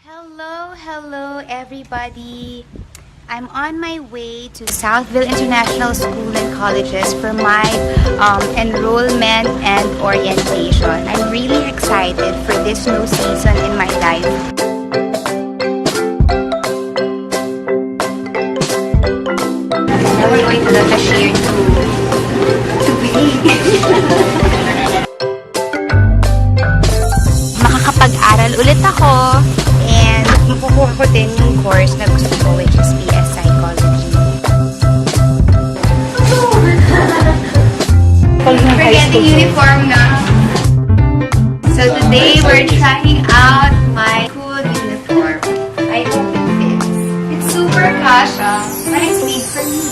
Hello everybody. I'm on my way to Southville International School and Colleges for my enrollment and orientation. I'm really excited for this new season in my life. Now we're going to the cashier to pay. Makakapag-aral ulit ako. And makukuha ko din yung course na gusto ko, which is PS Psychology. We're getting uniform na. So today, we're trying out my school uniform. I hope it fits. It's super kasha. But it's made for me.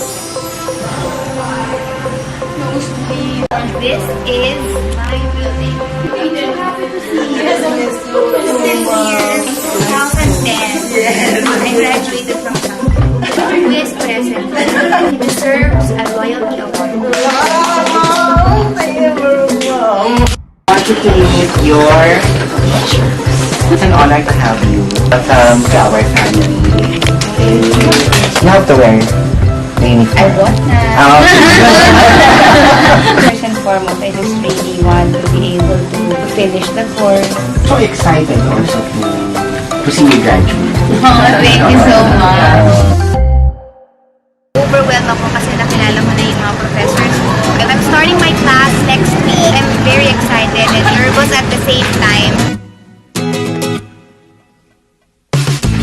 This is my building. I'm so happy to see you. This year, 2010, I graduated from Southville. Who is present? He deserves a loyalty award. I want you to meet your teachers. It's an honor to have you. Welcome to our family. You have to wear the uniform. I want na. First and foremost, I just really want to be able to finish the course. So excited also to see you graduate. Oh, thank you so much. Overwhelmed ako kasi nakilala ko na yung mga professors ko. And I'm starting my class next week. I'm very excited and nervous at the same time.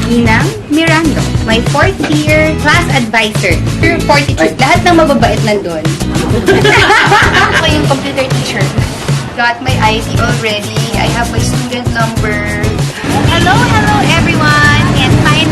Ninang Mirando, my 4th year class advisor. 42, lahat ng mababait nandun. Ako yung computer teacher. Got my ID already. I have my student number. Hello everyone! And finally,